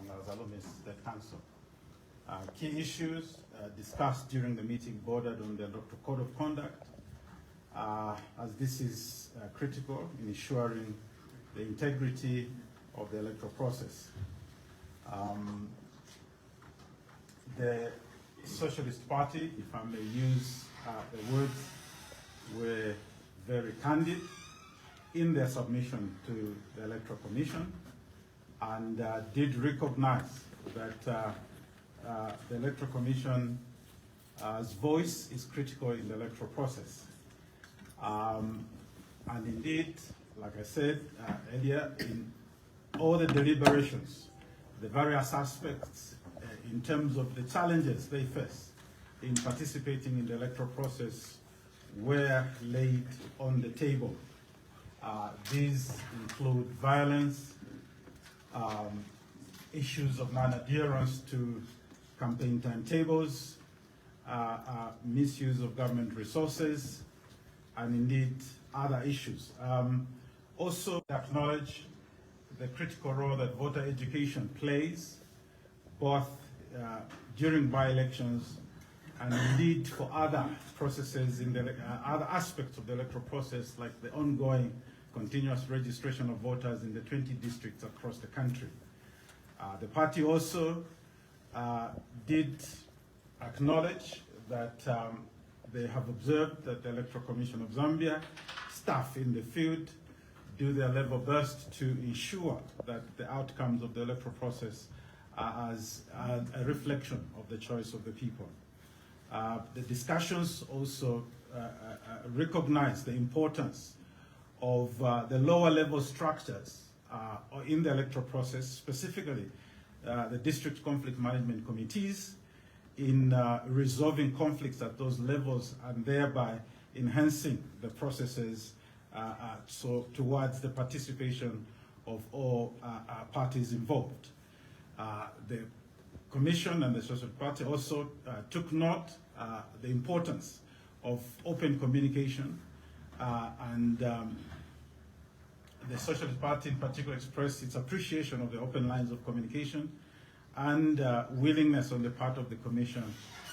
on Zalumi's State Council. Key issues discussed during the meeting bordered on the electoral code of conduct, as this is critical in ensuring the integrity of the electoral process. The Socialist Party, if I may use the words, were very candid in their submission to the Electoral Commission, and did recognize that the Electoral Commission's voice is critical in the electoral process. And indeed, like I said earlier, in all the deliberations, the various aspects in terms of the challenges they face in participating in the electoral process were laid on the table. These include violence, issues of non-adherence to campaign timetables, misuse of government resources, and indeed other issues. Also acknowledge the critical role that voter education plays, both during by-elections and indeed for other processes in the other aspects of the electoral process, like the ongoing continuous registration of voters in the 20 districts across the country. The party also did acknowledge that they have observed that the Electoral Commission of Zambia staff in the field do their level best to ensure that the outcomes of the electoral process are as a reflection of the choice of the people. The discussions also recognize the importance of the lower level structures in the electoral process, specifically the district conflict management committees, in resolving conflicts at those levels and thereby enhancing the processes so towards the participation of all parties involved. The Commission and the Social Party also took note the importance of open communication, and the Socialist Party in particular expressed its appreciation of the open lines of communication and willingness on the part of the Commission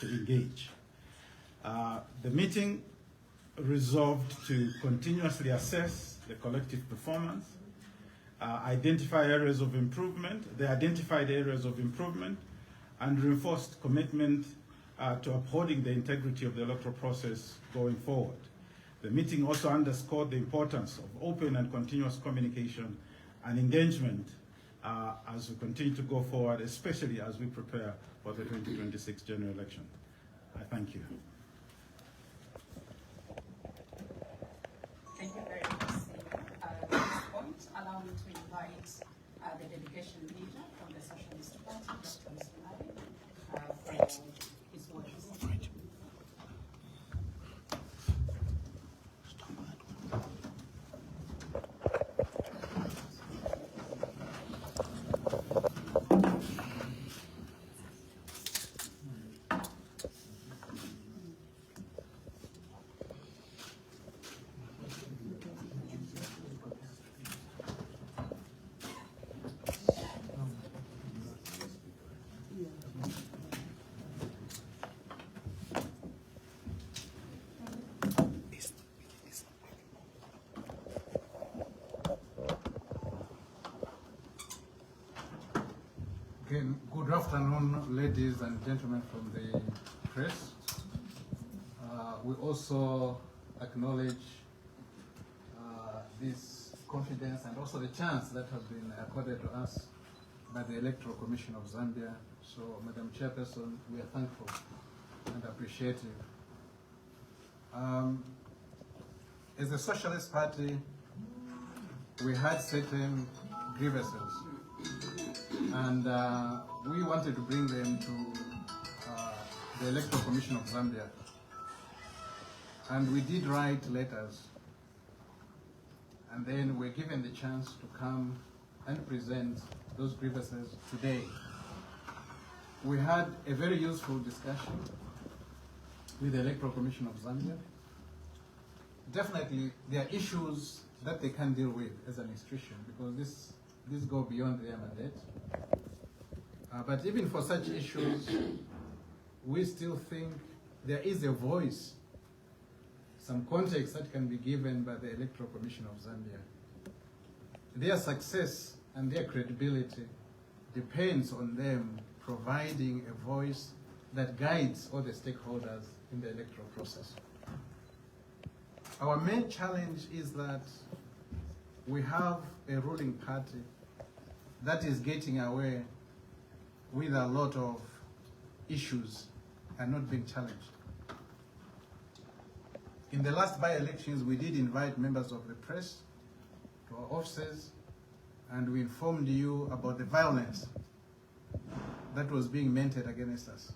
to engage. The meeting resolved to continuously assess the collective performance, identify areas of improvement. They identified areas of improvement and reinforced commitment to upholding the integrity of the electoral process going forward. The meeting also underscored the importance of open and continuous communication and engagement as we continue to go forward, especially as we prepare for the 2026 general election. I thank you. Thank you very much, Senior. At this point, allow me to invite the delegation leader from the Socialist Party, Dr. Msulari, for his words. Again, good afternoon, ladies and gentlemen from the press. We also acknowledge this confidence and also the chance that has been accorded to us by the Electoral Commission of Zambia. So, Madam Chairperson, we are thankful and appreciative. As a Socialist Party, we had certain grievances, and we wanted to bring them to the Electoral Commission of Zambia. And we did write letters, and then we're given the chance to come and present those grievances today. We had a very useful discussion with the Electoral Commission of Zambia. Definitely, there are issues that they can deal with as an institution because this go beyond their mandate. But even for such issues, we still think there is a voice, some context that can be given by the Electoral Commission of Zambia. Their success and their credibility depends on them providing a voice that guides all the stakeholders in the electoral process. Our main challenge is that we have a ruling party that is getting away with a lot of issues and not being challenged. In the last by-elections, we did invite members of the press to our offices, and we informed you about the violence that was being meted against us.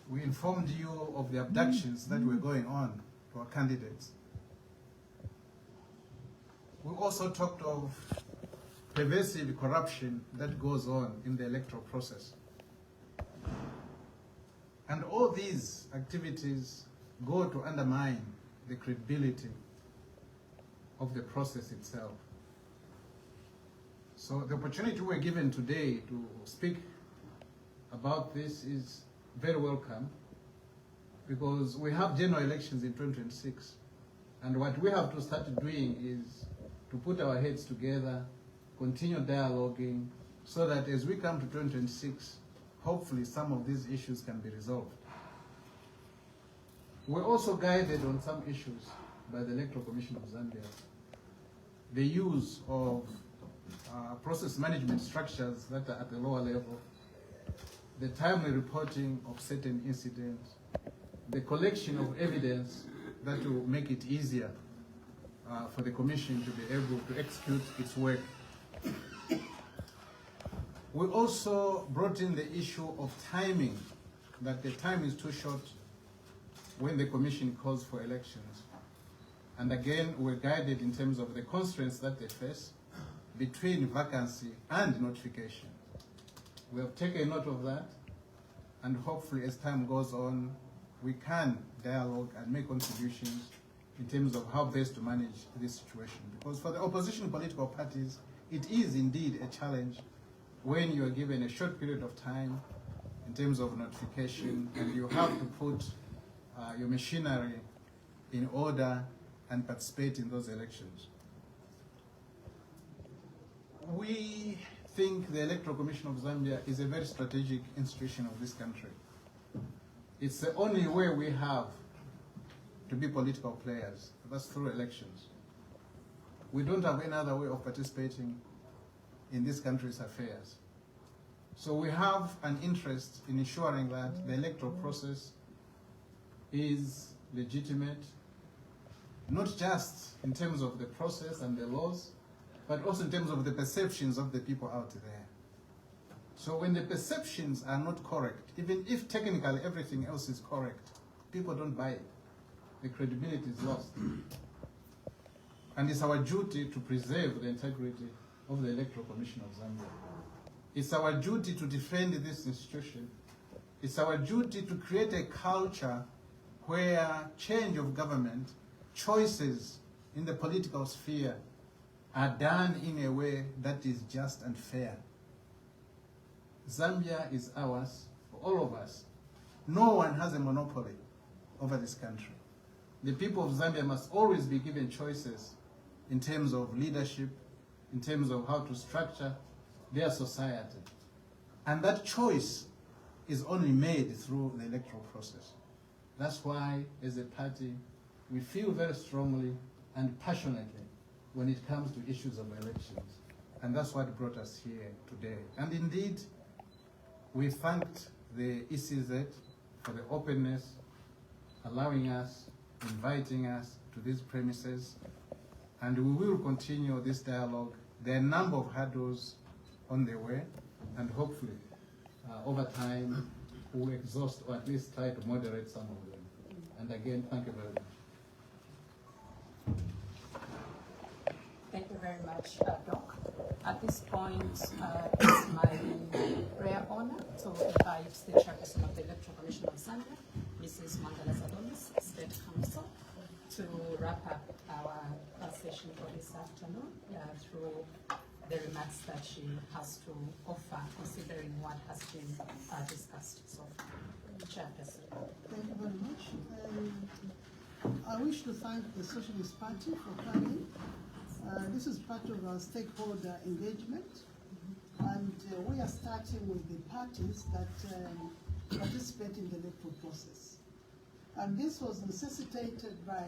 We informed you of the abductions that were going on to our candidates. We also talked of pervasive corruption that goes on in the electoral process. And all these activities go to undermine the credibility of the process itself. So the opportunity we're given today to speak about this is very welcome, because we have general elections in 2026, and what we have to start doing is to put our heads together, continue dialoguing, so that as we come to 2026, hopefully some of these issues can be resolved. We're also guided on some issues by the Electoral Commission of Zambia. The use of process management structures that are at the lower level, the timely reporting of certain incidents, the collection of evidence that will make it easier for the Commission to be able to execute its work. We also brought in the issue of timing, that the time is too short when the Commission calls for elections. And again, we're guided in terms of the constraints that they face between vacancy and notification. We have taken note of that, and hopefully as time goes on, we can dialogue and make contributions in terms of how best to manage this situation. Because for the opposition political parties, it is indeed a challenge when you are given a short period of time in terms of notification, and you have to put your machinery in order and participate in those elections. We think the Electoral Commission of Zambia is a very strategic institution of this country. It's the only way we have to be political players, that's through elections. We don't have any other way of participating in this country's affairs. So we have an interest in ensuring that the electoral process is legitimate, not just in terms of the process and the laws, but also in terms of the perceptions of the people out there. So when the perceptions are not correct, even if technically everything else is correct, people don't buy it. The credibility is lost. And it's our duty to preserve the integrity of the Electoral Commission of Zambia. It's our duty to defend this institution. It's our duty to create a culture where change of government, choices in the political sphere are done in a way that is just and fair. Zambia is ours, for all of us. No one has a monopoly over this country. The people of Zambia must always be given choices in terms of leadership, in terms of how to structure their society. And that choice is only made through the electoral process. That's why, as a party, we feel very strongly and passionately when it comes to issues of elections. And that's what brought us here today. And indeed, we thanked the ECZ for the openness, allowing us, inviting us to these premises. And we will continue this dialogue. There are a number of hurdles on the way, and hopefully, over time, we'll exhaust or at least try to moderate some of them. And again, thank you very much. Thank you very much, Doc. At this point, it's my rare honor to invite the chairperson of the Electoral Commission of Zambia, Mrs. Mandela Zadonis, State Counsel, to wrap up our session for this afternoon through the remarks that she has to offer, considering what has been discussed so far. Chairperson. Thank you very much. I wish to thank the Socialist Party for coming. This is part of our stakeholder engagement, and we are starting with the parties that participate in the electoral process. And this was necessitated by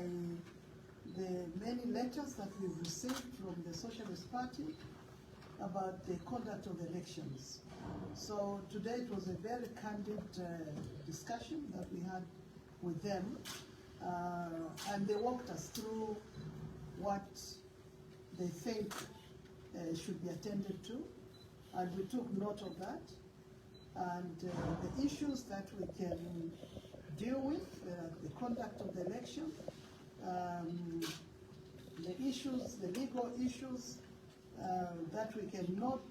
the many letters that we've received from the Socialist Party about the conduct of the elections. So today it was a very candid discussion that we had with them, and they walked us through what they think should be attended to, and we took note of that. And the issues that we can deal with, the conduct of the election, the issues, the legal issues that we cannot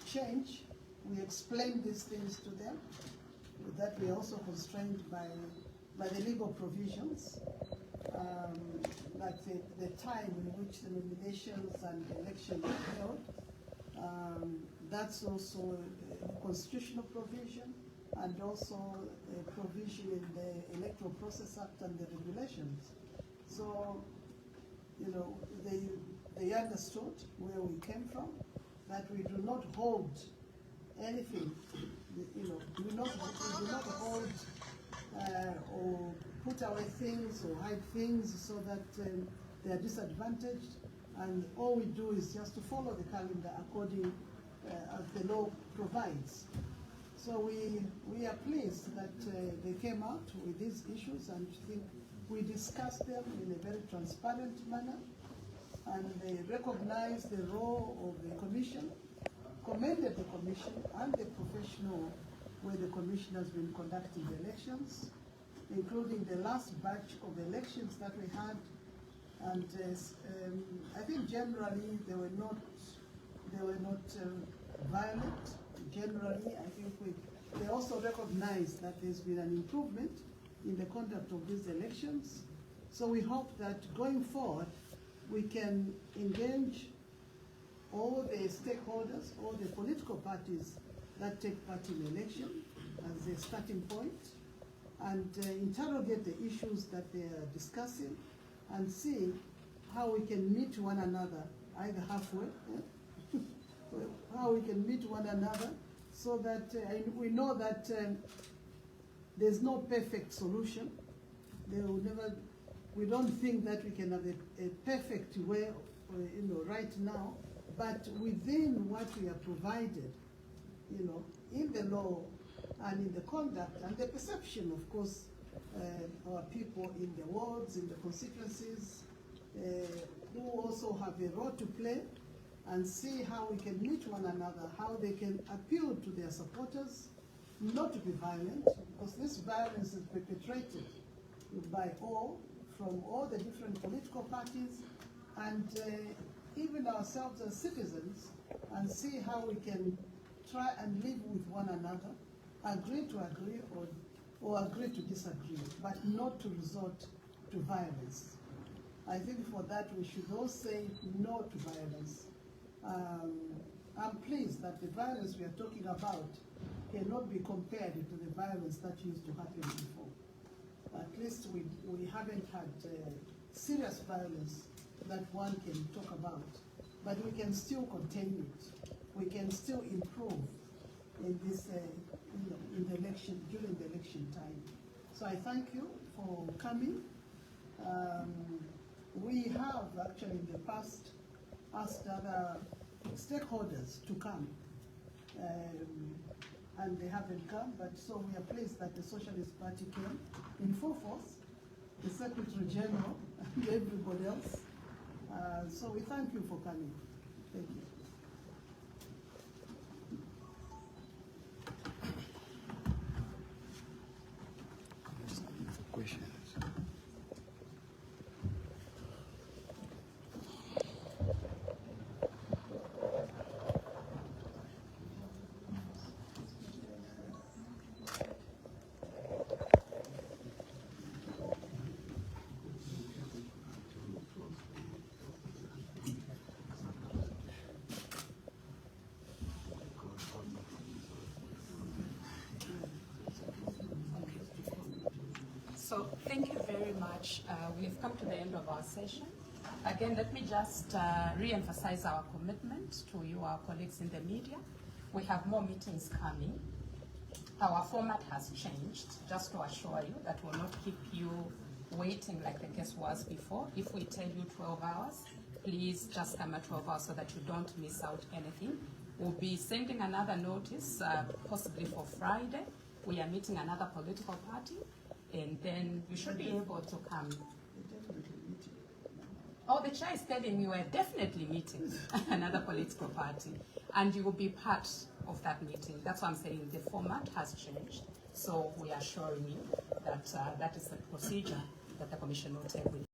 change, we explain these things to them, that we are also constrained by the legal provisions, like the time in which the nominations and the elections are held. That's also a constitutional provision, and also a provision in the Electoral Process Act and the regulations. So, you know, they understood where we came from, that we do not hold anything, you know, we do not hold or put away things or hide things so that they are disadvantaged, and all we do is just to follow the calendar according as the law provides. So we are pleased that they came out with these issues, and think we discussed them in a very transparent manner, and they recognized the role of the Commission, commended the Commission and the professional way the Commission has been conducting the elections, including the last batch of elections that we had. And I think generally they were not violent. Generally, I think they also recognize that there's been an improvement in the conduct of these elections. So we hope that going forward, we can engage all the stakeholders, all the political parties that take part in the election as a starting point, and interrogate the issues that they are discussing, and see how we can meet one another, either halfway, how we can meet one another, so that we know that there's no perfect solution. There will never. We don't think that we can have a perfect way, you know, right now. But within what we are provided, you know, in the law and in the conduct and the perception, of course, our people in the wards, in the constituencies, who also have a role to play, and see how we can meet one another, how they can appeal to their supporters not to be violent, because this violence is perpetrated by all, from all the different political parties, and even ourselves as citizens, and see how we can try and live with one another, agree to agree or agree to disagree, but not to resort to violence. I think for that we should all say no to violence. I'm pleased that the violence we are talking about cannot be compared to the violence that used to happen before. At least we haven't had serious violence that one can talk about, but we can still contain it. We can still improve in this, in the election, during the election time. So I thank you for coming. We have actually in the past asked other stakeholders to come, and they haven't come, but so we are pleased that the Socialist Party came in full force, the Secretary General and everybody else. So we thank you for coming. Thank you. Questions? So thank you very much. We've come to the end of our session. Again, let me just re-emphasize our commitment to you, our colleagues in the media. We have more meetings coming. Our format has changed, just to assure you that we'll not keep you waiting like the case was before. If we tell you 12 hours, please just come at 12 hours so that you don't miss out anything. We'll be sending another notice, possibly for Friday. We are meeting another political party, and then you should be able to come. Oh, the chair is telling you we're definitely meeting another political party, and you will be part of that meeting. That's why I'm saying the format has changed. So we are assuring you that that is the procedure that the Commission will take with you.